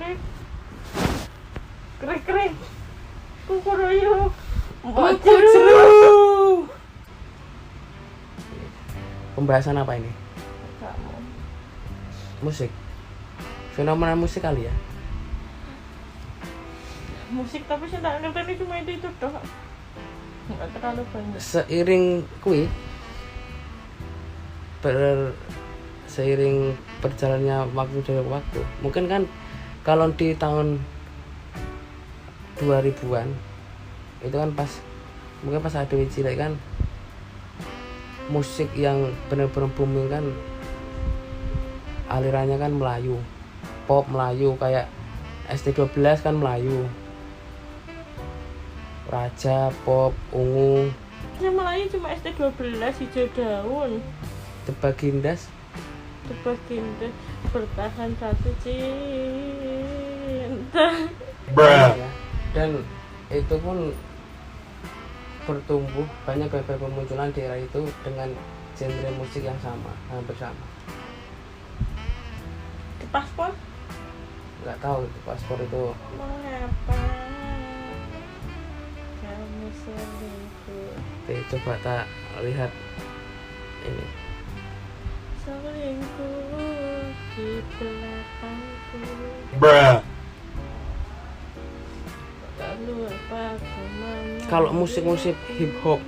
krik krik krik kukuroyo Mbok seru. Pembahasan apa ini? kamu Musik. Fenomena musik kali ya. musik tapi saya tak ngerti cuma itu doh nggak terlalu banyak. Seiring seiring berjalannya waktu dari waktu, mungkin kan kalau di tahun 2000-an itu kan mungkin pas ada cilik kan musik yang benar-benar booming kan alirannya kan Melayu, pop Melayu kayak ST12 kan Melayu, Raja, pop, ungu, Yang Melayu cuma ST12 hijau daun. Tebagindas, Tebaginda bertahan satu cinta. ya. Dan itu pun bertumbuh banyak bermunculan di era itu dengan genre musik yang sama, hampir sama. Di paspor Nggak tahu itu paspor itu mengapa kamu selingkuh coba tak lihat ini. Selingkuh di belakangku. Lalu apa kemana? Kalau musik-musik hip hop,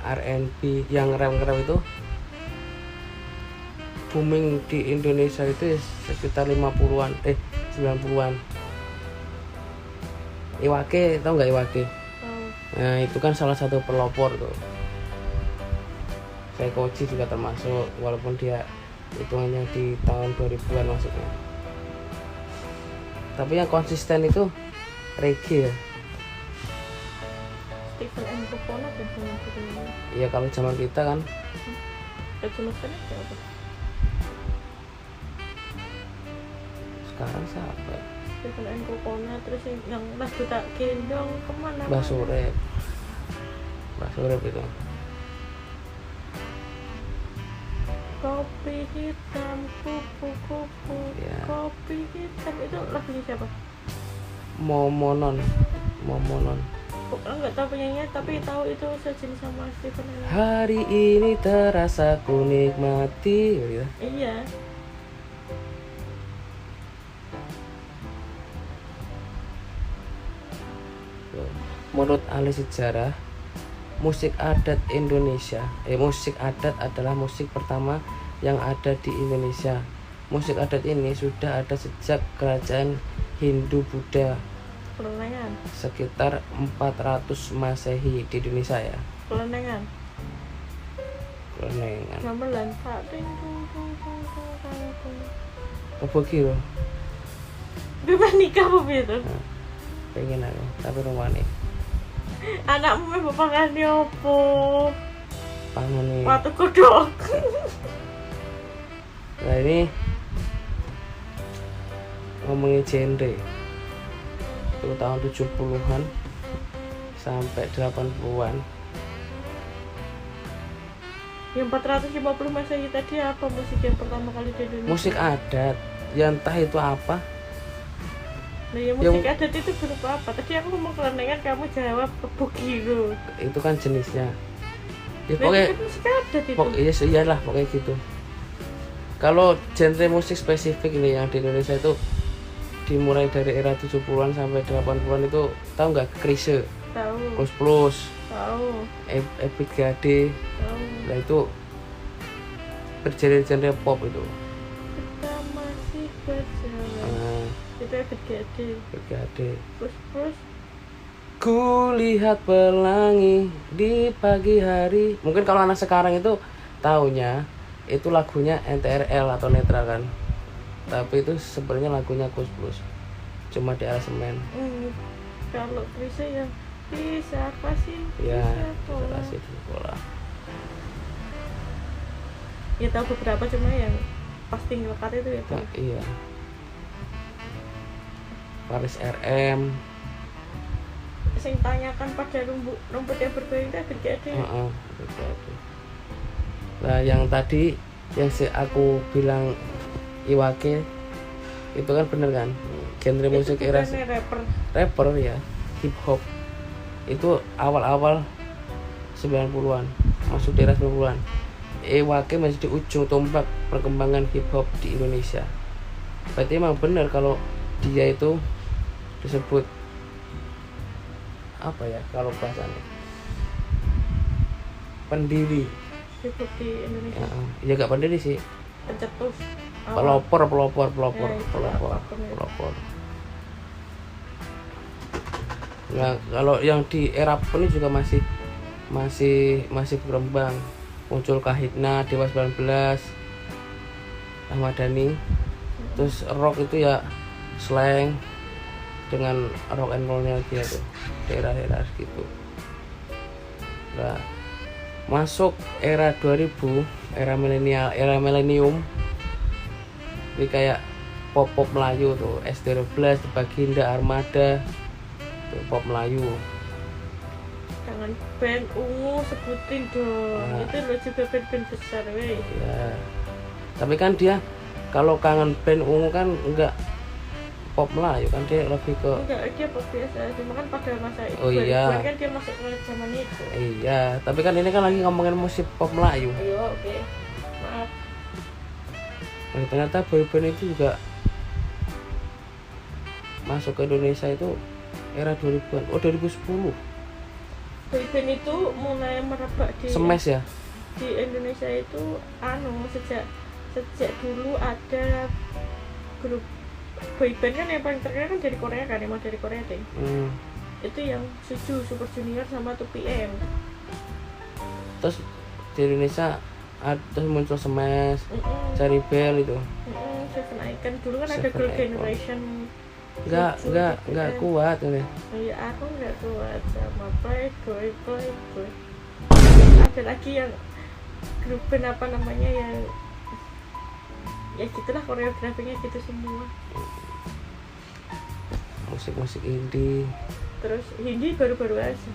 R&B yang rap-rap itu booming di Indonesia itu sekitar 90-an 90-an. Iwake, tau nggak Iwake? Oh, Nah itu kan salah satu pelopor tuh. Seikoji juga termasuk, walaupun dia hitungannya di tahun 2000-an masuknya. Tapi yang konsisten itu reggae ya. Stephen M. Kupona dan zaman dulu. Iya kalau zaman kita kan Kejenuhkan aja apa? sekarang siapa ya? Stephen M. Kupona terus yang lagu tak gendong kemana? Mbah Surep itu. Kopi hitam kupu-kupu. Ya. Kopi hitam itu lagunya siapa? Momonon. Bukan nggak tahu penyanyinya tapi tahu itu sejenis sama Stephen M. Hari ini terasa ku nikmati gitu. Iya. Menurut ahli sejarah, musik adat Indonesia, musik adat adalah musik pertama yang ada di Indonesia. Musik adat ini sudah ada sejak kerajaan Hindu-Buddha Kelenengan. sekitar 400 Masehi di Indonesia ya. Kelenengan. Kelenengan. Gamelan tak ting tung tung tung tung tung tung. Apa gitu? Bebas nikah apa itu? Pengen aku, tapi rumahnya Anakmu meh bapakane opo? pangan nih. Watu kodok. Nah ini ngomongin genre itu tahun 70-an sampai 80-an. Yang 450 Masehi tadi apa musik yang pertama kali di Indonesia? Musik adat ya entah itu apa. Nah, ya musik adat itu berupa apa? Tadi aku ngomong kelenengan, kamu jawab kebugiro. Itu kan jenisnya ya Nah, pokoknya itu kan musik adat itu. iya iyalah pokoknya gitu. Kalau genre musik spesifik ini yang di Indonesia itu dimulai dari era 70-an sampai 80-an itu tahu nggak? Chrisye, Tahu. Plus, Tahu. Epic Gade. Tahu. Nah itu bergenre-genre pop itu. Kita masih berjalan. Nah, Itu Epic Gade. Epic Gade. Terus Ku lihat pelangi di pagi hari. Mungkin kalau anak sekarang itu taunya itu lagunya NTRL atau Netral kan. Tapi itu sebenarnya lagunya Kus Plus. Cuma di aransemen. kalau bisa ya bisa kasih Ya, bisa kita tolong. kasih di sekolah. Ya tahu beberapa cuma yang pasti ngelekat itu ya. Nah, iya. Paris RM. Sing tanyakan pada rumput yang bergoyang itu Epic Gade. Epic Gade. Nah, yang tadi yang aku bilang Iwake Itu kan bener kan? Genre musik Itu era bukannya rapper ya, hip hop. Itu awal-awal 90-an, masuk di era 90-an. Ewake masih di ujung tombak perkembangan hip hop di Indonesia. Berarti emang bener kalau dia itu disebut apa ya kalau bahasanya, pendiri. hip hop di Indonesia. Ya gak pendiri sih, Pencetus. awal. pelopor. Ya, itu apapun itu. Nah, kalau yang di era pop ini juga masih berkembang. Muncul Kahitna, Dewa 19, Ahmad Dhani. Terus rock itu ya slang dengan rock and rollnya dia tuh, daerah-daerah gitu. Nah, masuk era 2000, era milenium. Jadi kayak pop Melayu tuh, S12, Baginda, Armada, tuh pop Melayu. Jangan band ungu sebutin dong. Nah. Itu lo juga band-band besar weh. Ya. Tapi kan dia kalau kangen band ungu kan enggak pop Melayu kan, dia lebih ke Enggak, dia pop biasa. Cuma kan pada masa itu Oh iya. kan dia masuk ke zaman itu. iya, tapi kan ini kan lagi ngomongin musik pop Melayu. Ayo, oke. Maaf. Nah, ternyata boyband itu juga masuk ke Indonesia itu era 2000-an. Oh, 2010. Boyband itu mulai merebak di Smash ya? di Indonesia itu sejak dulu ada grup boyband kan yang paling terkenal kan dari Korea kan, emang dari Korea deh. Itu yang Suju, Super Junior sama 2PM. Terus di Indonesia terus muncul Smash, Cherry Bell itu. Seven Icon dulu kan ada Seven Girl Icon. Generation. Enggak kuat ini. Ya aku nggak kuat sama Playboy. Ada lagi yang grup band apa namanya yang ya gitulah, koreografinya gitu semua. Musik indie. Terus Hindi baru-baru aja.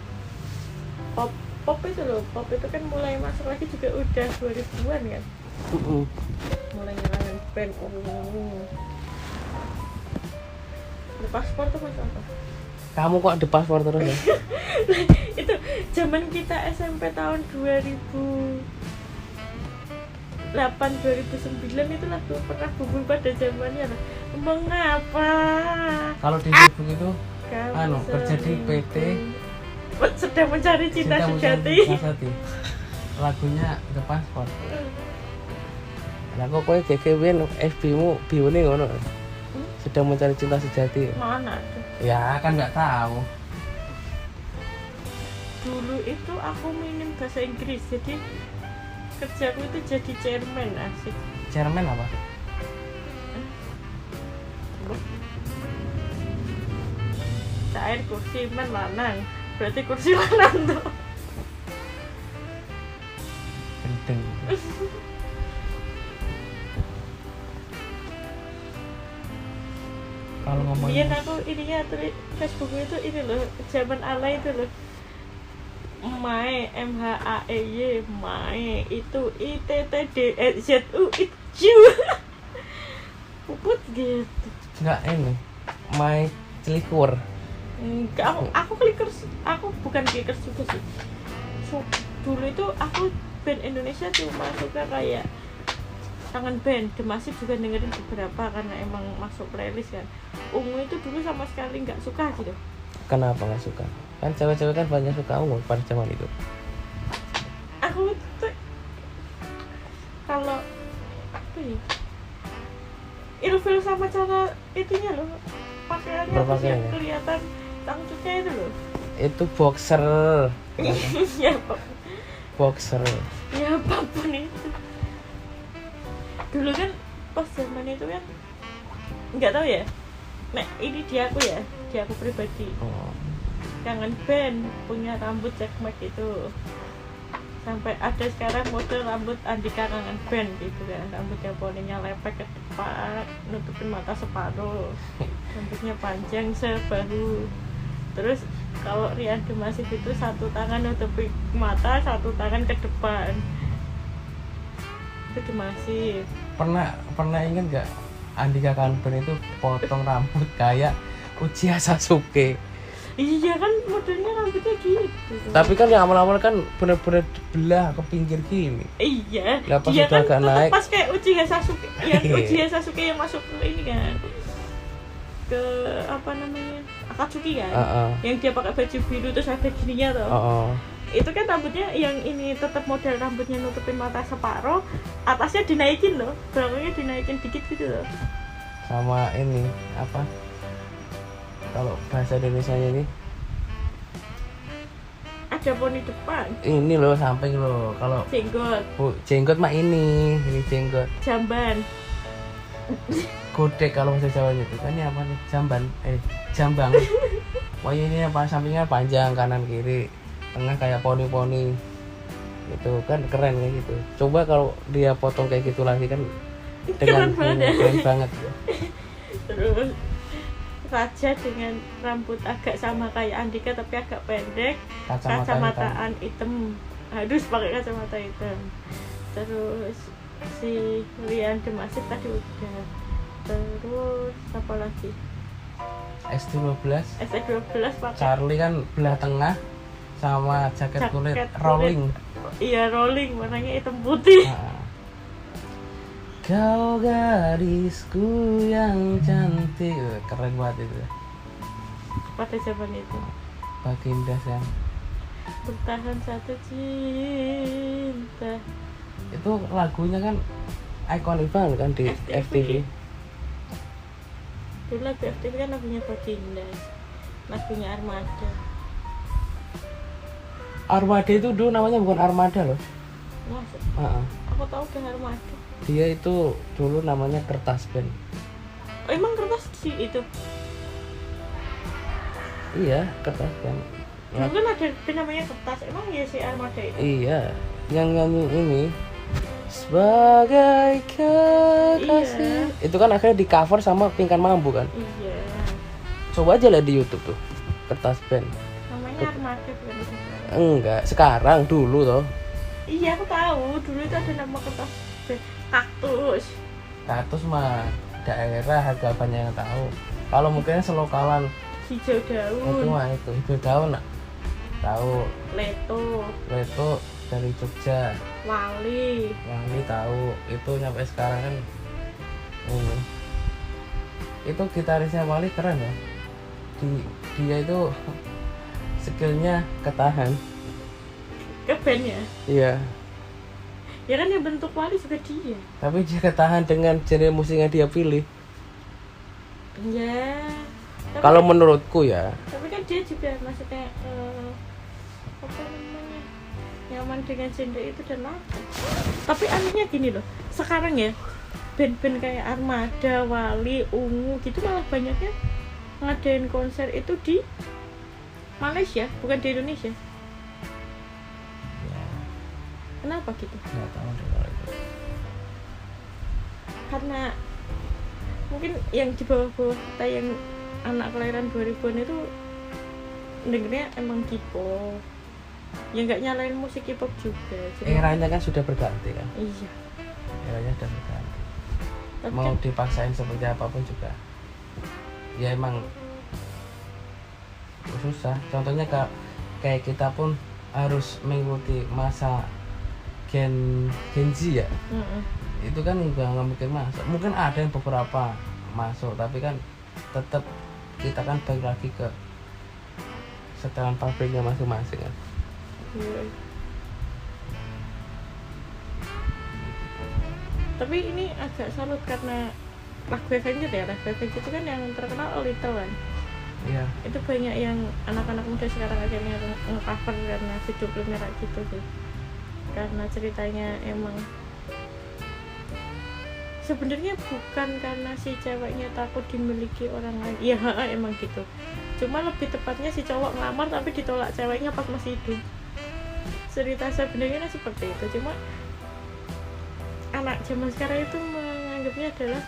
Pop itu loh, pop itu kan mulai masuk lagi juga udah 2000-an kan. Mulai nyalain band. The Passport tuh masuk apa? Kamu kok The Passport terus ya? Itu zaman kita SMP tahun 2008 2009 itu lagu pernah booming pada zamannya lah. Mengapa? Kalau di Facebook itu Kamu kerja di PT sedang mencari cinta sejati. Lagunya The Passport. Lah kok kowe GGWN FB-mu bione ngono. Sedang mencari cinta sejati. Mana tuh? Ya kan nggak tahu. Dulu itu aku minim bahasa Inggris, jadi kerjaku itu jadi chairman, asik. Chairman apa? Cair kursi men lanang, berarti kursi lanang tuh. Gendeng. Kalau ngomongin Iya, aku ininya tulis Facebook itu ini loh, zaman alay itu loh. Mae MHAEY Mae itu ITTDZU itu puput gitu. nggak ini my celikur. Enggak, aku clickers, aku bukan clickers juga sih. Dulu itu aku band Indonesia cuma suka kayak kangen band, The Massive juga dengerin beberapa karena emang masuk playlist kan. Ungu itu dulu sama sekali nggak suka gitu. Kenapa nggak suka? Kan cewek-cewek kan banyak suka ungu pada zaman itu. Aku tuh kalau apa ya, ilfil sama cara itunya loh, pakaiannya terus yang Berpakaiannya. kelihatan tangcutnya itu loh. Itu boxer. Ya, Boxer. ya apapun itu. Dulu kan pas zaman itu kan nggak tahu ya. Nah ini dia aku pribadi. Oh. Kangen band punya rambut cekmek itu. Sampai ada sekarang model rambut Andika kangen band gitu kan. Rambutnya poninya lepek ke depan, nutupin mata separuh. Rambutnya panjang sebahu. Terus kalau Rian Demasif itu satu tangan nutupi mata, satu tangan ke depan. Itu Demasif. Pernah ingat nggak Andika Kanben itu potong rambut kayak Uchiha Sasuke. Iya kan modelnya rambutnya gitu. Tapi kan yang awal-awal kan bener-bener belah ke pinggir gini. Iya. Lah pas Dia udah kan agak naik. pas kayak Uchiha Sasuke, yang Uchiha Sasuke yang masuk ke ini kan. Ke apa namanya? Akatsuki kan. Yang dia pakai baju biru terus ada gininya tuh. Itu kan rambutnya yang ini tetap model rambutnya nutupin mata separuh, atasnya dinaikin loh, belakangnya dinaikin dikit gitu loh. Sama ini apa? Kalau bahasa Indonesia ini ada poni depan. Ini loh samping loh. Kalau jenggot mah ini jenggot. Jamban. Godek kalau bahasa Jawanya itu kan ini apa nih? Jambang. Wah ini apa sampingnya panjang kanan kiri, tengah kayak poni-poni. Itu kan keren kayak gitu. Coba kalau dia potong kayak gitu lagi kan dengan keren banget. Terus Raja dengan rambut agak sama kayak Andika tapi agak pendek, kacamataan hitam. Harus pakai kacamata hitam. Terus si Rian Demasif tadi udah. Terus apa lagi? S12 pakai Charlie kan belah tengah sama jaket kulit rolling. Iya rolling, warnanya hitam putih. Kau gadisku yang cantik, keren banget itu. Pada zaman itu Baginda yang bertahan satu cinta. Itu lagunya kan ikonik banget kan di FTV. Dulu lagu FTV kan lagunya Baginda, lagunya Armada. Armada itu dulu namanya bukan Armada loh. Masa? Aku tahu udah Armada. Dia itu dulu namanya Kertas Band. Oh, emang Kertas sih itu? Iya, Kertas Band. Dulu kan ada band namanya Kertas, emang ya si Armada itu? Iya, yang nyanyi ini Sebagai Kekasih. Iya. Itu kan akhirnya di cover sama Pinkan Mambo kan? Iya. Coba aja lihat di YouTube tuh, Kertas Band. Namanya Armada bukan? Enggak, sekarang dulu toh. Iya, aku tahu. Dulu itu ada nama Kertas Band. Kaktus mah daerah harga banyak yang tahu. Kalau mungkin selokalan hijau daun. Itu mah itu hijau daun nak. Tahu. Leto dari Jogja. Wali tahu. Itu nyampe sekarang kan ini. Itu gitarisnya Wali keren ya. Dia itu skillnya ketahan. Ke bandnya? Iya. Ya kan yang bentuk Wali juga dia. Tapi dia ketahan dengan genre musik yang dia pilih. Iya. Kalau menurutku ya. Tapi kan dia juga maksudnya apa namanya, nyaman dengan genre itu dan laku. Tapi anehnya gini loh, sekarang ya band-band kayak Armada, Wali, Ungu gitu malah banyaknya ngadain konser itu di Malaysia, bukan di Indonesia. Kenapa gitu? Nggak tahu deh kalau itu. Karena mungkin yang di bawah-bawah kita yang anak kelahiran 2000-an itu dengernya emang K-pop. Ya nggak nyalain musik K-pop juga. Eranya kan sudah berganti kan? Iya. Eranya sudah berganti. Tapi Mau kan dipaksain seperti apapun juga. Ya emang susah. Contohnya kayak kita pun harus mengikuti masa Gen Z ya. Itu kan nggak mikir masuk. Mungkin ada yang beberapa masuk, tapi kan tetap kita kan balik lagi ke setelan pabriknya masing-masing kan. iya. Tapi ini agak salut karena lagu Avenger ya, lagu Avenger itu kan yang terkenal Little kan. Iya. Itu banyak yang anak-anak muda sekarang akhirnya nge-cover karena video klipnya kayak gitu sih. Karena ceritanya emang sebenarnya bukan karena si ceweknya takut dimiliki orang lain. Iya, emang gitu. Cuma lebih tepatnya si cowok ngelamar tapi ditolak ceweknya pas masih hidup. Cerita sebenarnya seperti itu. Cuma anak zaman sekarang itu menganggapnya adalah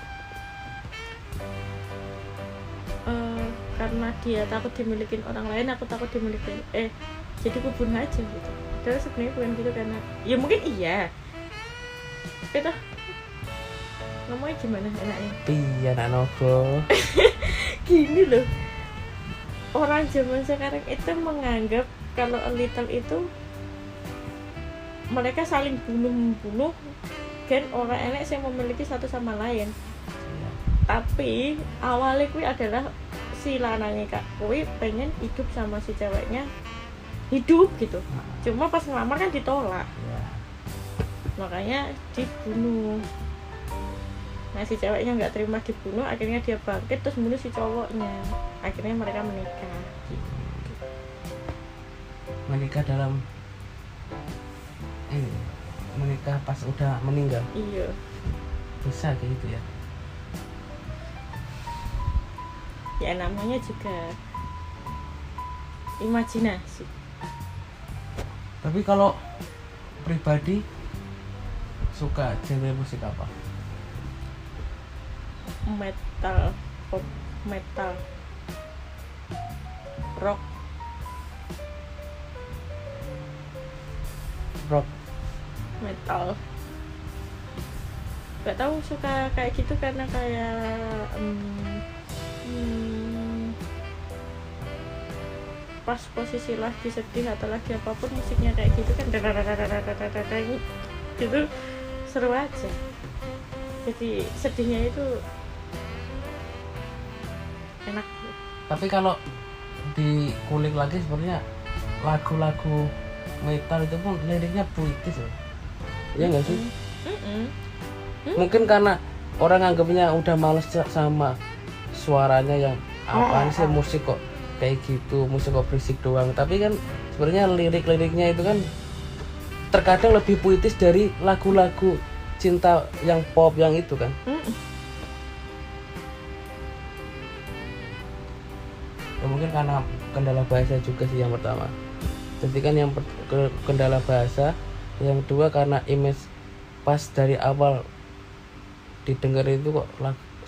karena dia takut dimilikin orang lain, aku takut dimilikin jadi aku bunuh aja gitu. Padahal sebenarnya bukan gitu, karena ya mungkin iya, itu ngomongnya gimana enaknya? Iya nak nopo. Gini loh, orang zaman sekarang itu menganggap kalau a little itu mereka saling bunuh-bunuh dan orang enek yang memiliki satu sama lain. Iya. Tapi awalnya kuwi adalah si lanangnya kak kuwi pengen hidup sama si ceweknya hidup gitu. Cuma pas ngelamar kan ditolak. Iya. Makanya dibunuh. Nah si ceweknya nggak terima dibunuh, akhirnya dia bangkit terus bunuh si cowoknya. Akhirnya mereka menikah. Menikah dalam ini, menikah pas udah meninggal. Iya. Bisa kayak gitu ya. Ya namanya juga imajinasi. Tapi kalau pribadi suka genre musik apa? Metal, pop metal, rock, Rock. metal. Gak tahu suka kayak gitu karena kayak pas posisi lagi sedih atau lagi apapun musiknya kayak gitu kan gitu seru aja. Jadi sedihnya itu enak. Tapi kalau dikulik lagi sebenarnya lagu-lagu metal itu pun liriknya puitis loh. Iya nggak sih? Mungkin karena orang anggapnya udah males sama suaranya yang apaan sih musik kok kayak gitu, musik kok berisik doang. Tapi kan sebenarnya lirik-liriknya itu kan terkadang lebih puitis dari lagu-lagu cinta yang pop yang itu kan. Ya, mungkin karena kendala bahasa juga sih yang pertama. Jadi kan yang kendala bahasa, yang kedua karena image pas dari awal didengar itu kok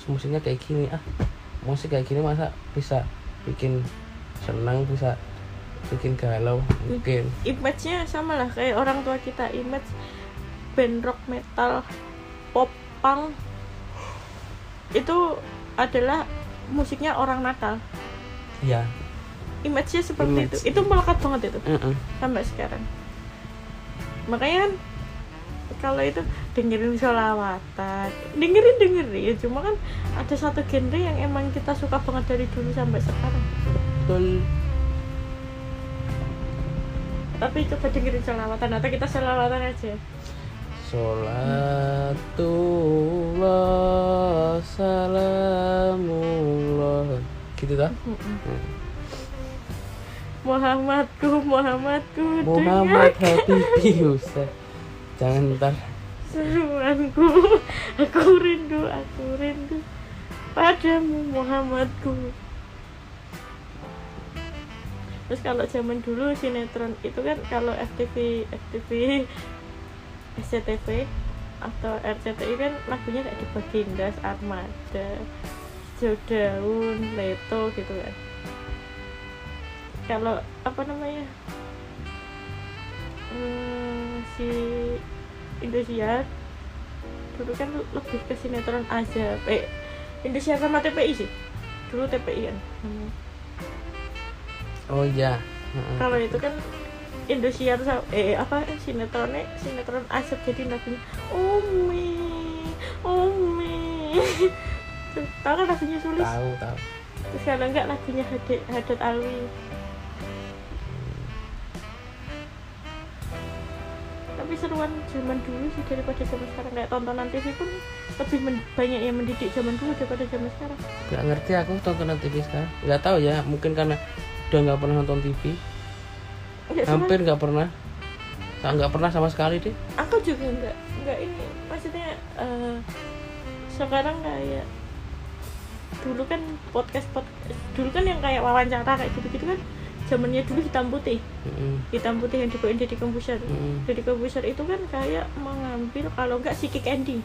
musiknya kayak gini, musik kayak gini masa bisa bikin senang, bisa bikin galau mungkin. Image-nya sama lah kayak orang tua kita, image band rock, metal, pop, punk itu adalah musiknya orang nakal. Iya. Image-nya seperti Image. itu melekat banget itu sampai sekarang. Makanya kan kalau itu dengerin sholawatan, dengerin, cuma kan ada satu genre yang emang kita suka banget dari dulu sampai sekarang. Betul. Tapi coba dengerin sholawatan atau kita sholawatan aja. Sholatullah salamullah gitu dah. Muhammadku Muhammad dengar Habibi Ustaz. Jangan ntar seruanku, aku rindu padamu Muhammadku. Terus kalau zaman dulu sinetron itu kan kalau FTV, SCTV atau RCTI kan lagunya kayak di Bagindas, Armada, Hijau Daun, Leto gitu kan. Kalau apa namanya si Indosiar dulu kan lebih ke sinetron aja. Indosiar sama TPI sih dulu, TPI kan. oh iya. Kalau itu kan Indosiar sinetron Azab, jadi lagunya Umi tahu kan lagunya Sulis? Tahu. Terus kalau enggak lagunya Haddad Alwi. Tapi seruan zaman dulu sih daripada zaman sekarang. Kayak tontonan TV pun lebih banyak yang mendidik zaman dulu daripada zaman sekarang. Gak ngerti aku tontonan TV sekarang. Gak tahu ya, mungkin karena udah nggak pernah nonton TV. Hampir nggak pernah. Nggak pernah sama sekali deh. Aku juga nggak ini. Maksudnya sekarang kayak dulu kan podcast dulu kan yang kayak wawancara kayak gitu kan zamannya dulu hitam putih yang dibawain Deddy Corbuzier. Deddy Corbuzier itu kan kayak mengambil, kalau nggak Psychic Ending,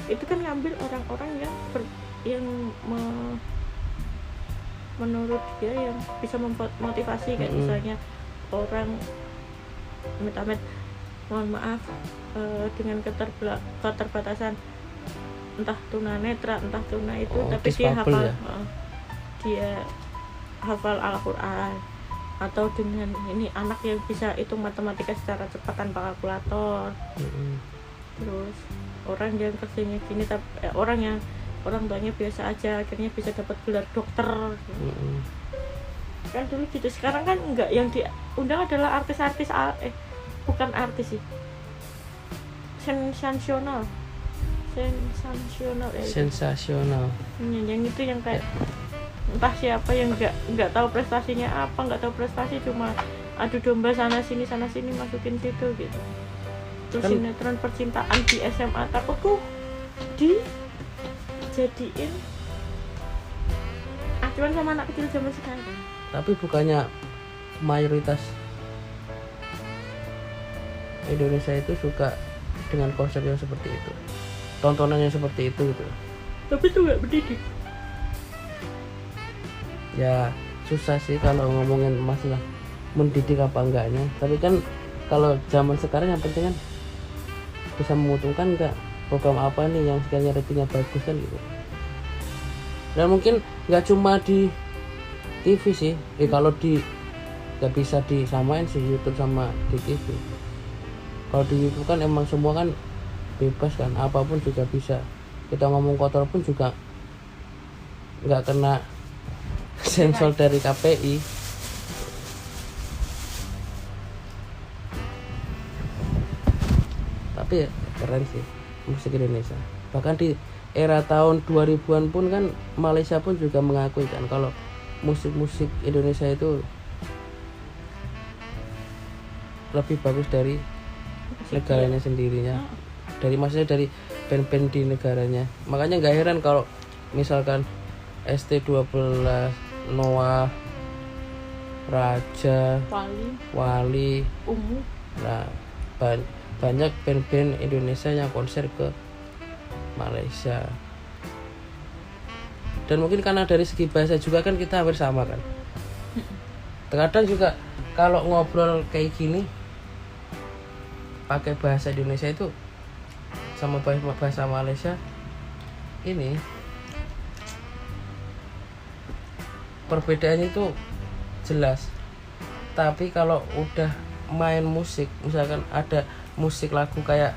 itu kan ngambil orang-orang yang menurut dia yang bisa memotivasi kayak misalnya orang mohon maaf dengan keterbatasan entah tunanetra entah tuna itu, Oh, tapi dia difabel hafal ya? dia hafal Al-Quran. Atau dengan ini anak yang bisa hitung matematika secara cepat tanpa kalkulator. Terus orang yang kerjanya gini orang tuanya biasa aja akhirnya bisa dapat gelar dokter. Kan dulu gitu. Sekarang kan enggak, yang diundang adalah artis-artis bukan artis sih, sensasional sensasional. Yang itu yang kayak entah siapa yang nggak tahu prestasinya apa, nggak tahu prestasi, cuma adu domba sana sini masukin situ gitu. Terus Kan- sinetron percintaan di SMA takutku dijadiin acuan sama anak kecil zaman sekarang. Tapi bukannya mayoritas Indonesia itu suka dengan konsep yang seperti itu, tontonannya seperti itu gitu. Tapi itu nggak mendidik. Ya susah sih kalau ngomongin masalah mendidik apa enggaknya. Tapi kan kalau zaman sekarang yang penting kan bisa menguntungkan enggak, program apa nih yang sekiranya ratingnya bagus kan gitu. Dan mungkin nggak cuma di TV sih, kalau di nggak bisa disamain sih YouTube sama di TV. Kalau di YouTube kan emang semua kan bebas kan, apapun juga bisa. Kita ngomong kotor pun juga nggak kena sensor dari KPI. Tapi ya, keren sih musik Indonesia. Bahkan di era tahun 2000-an pun kan Malaysia pun juga mengakui kan kalau musik-musik Indonesia itu lebih bagus dari negaranya sendirinya, dari maksudnya dari band-band di negaranya. Makanya nggak heran kalau misalkan ST12, Noah, Raja, Wali, Ungu. nah banyak band-band Indonesia yang konser ke Malaysia. Dan mungkin karena dari segi bahasa juga kan kita hampir sama kan. Terkadang juga kalau ngobrol kayak gini pakai bahasa Indonesia itu sama bahasa Malaysia ini perbedaannya itu jelas. Tapi kalau udah main musik, misalkan ada musik lagu kayak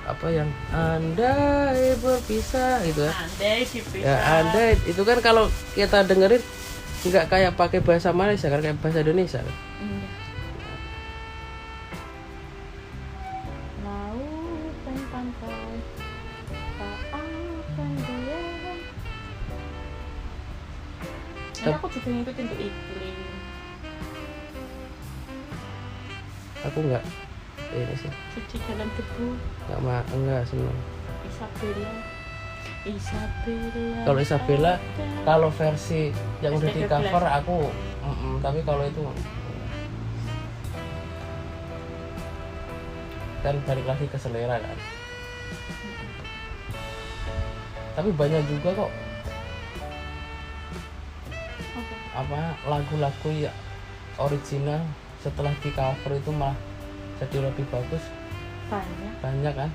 apa yang andai berpisah gitu kan, ya andai itu kan kalau kita dengerin nggak kayak pakai bahasa Malaysia kan, kayak bahasa Indonesia kan. Laut dan pantai tak akan diam. Dan aku juga ngikutin tuh iklim. Aku nggak ini sih, Cuci dalam debu. enggak seneng. Isabella. Kalau Isabella, kalau versi yang udah di cover aku tapi kalau itu kan balik lagi ke selera kan. Tapi banyak juga kok apa lagu-lagu ya original setelah di cover itu malah jadi lebih bagus. Banyak kan.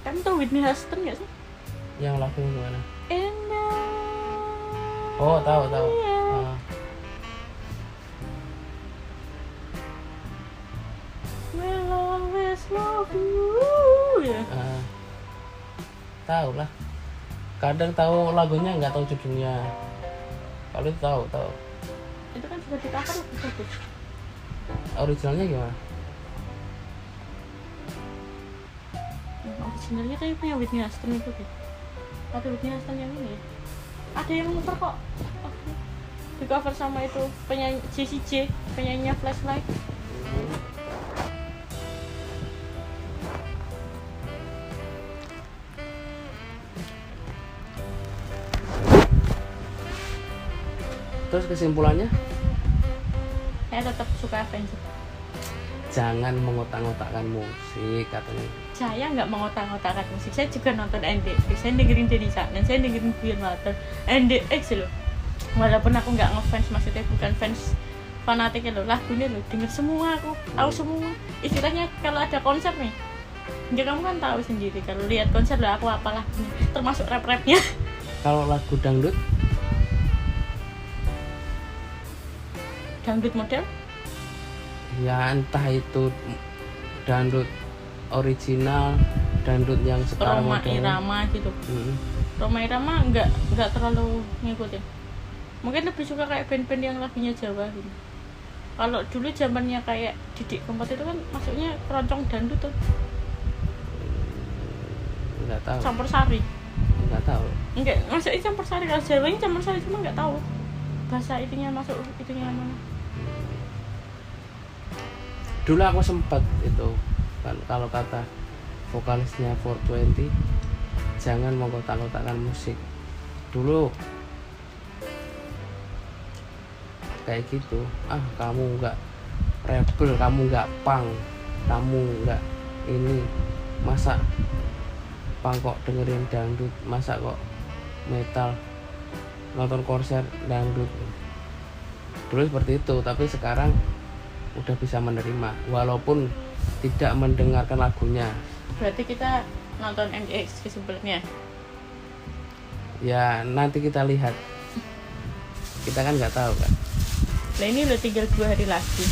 Kamu tau Whitney Houston gak sih? Yang lagunya gimana? Enak. Oh tahu. Will always love you. Ya. Tahu lah. Kadang tahu lagunya nggak tahu judulnya. Kalau itu tahu. Itu kan sudah di cover lebih bagus. Originalnya gimana? Originalnya kayak punya Whitney Houston itu deh. Ada Whitney Houston yang ini ya. Ada yang muter kok. Di cover sama itu penyanyi Jessie J, penyanyinya Flashlight. Terus kesimpulannya? Saya tetap suka Avenged. Jangan mengotak-ngotakkan musik katanya. Saya nggak mengotak-ngotakkan musik. Saya juga nonton NDX. Saya dengerin Denny Caknan, saya dengerin Brian Water. NDX loh. Walaupun aku nggak ngefans, maksudnya bukan fans fanatiknya loh, lagunya loh denger semua, aku tahu semua. Istilahnya kalau ada konser nih, Ya kamu kan tahu sendiri kalau lihat konser lah aku apalah termasuk rap-rapnya. Kalau lagu dangdut Dangdut model ya entah itu dangdut original, dangdut yang sekarang Roma modern. Irama gitu. Roma Irama nggak terlalu ngikutin. Mungkin lebih suka kayak band-band yang lagunya Jawa gitu. Kalau dulu zamannya kayak Didik Kempot itu kan masuknya keroncong dangdut tuh, Nggak tahu. campur sari. Nggak tahu. Enggak, masuknya campur sari. Kalau Jawanya campur sari cuma nggak tahu bahasa itunya masuk itunya mana. Dulu aku sempat itu kan, kalau kata vokalisnya 420 jangan mengkotak-kotakkan musik. Dulu kayak gitu, kamu nggak rebel, kamu nggak punk, kamu nggak ini, masa punk kok dengerin dangdut, masa kok metal nonton konser dangdut. Dulu seperti itu, tapi sekarang udah bisa menerima walaupun tidak mendengarkan lagunya. Berarti kita nonton MX sebelumnya. Ya nanti kita lihat, kita kan nggak tahu kan. Nah ini udah tinggal 2 hari lagi.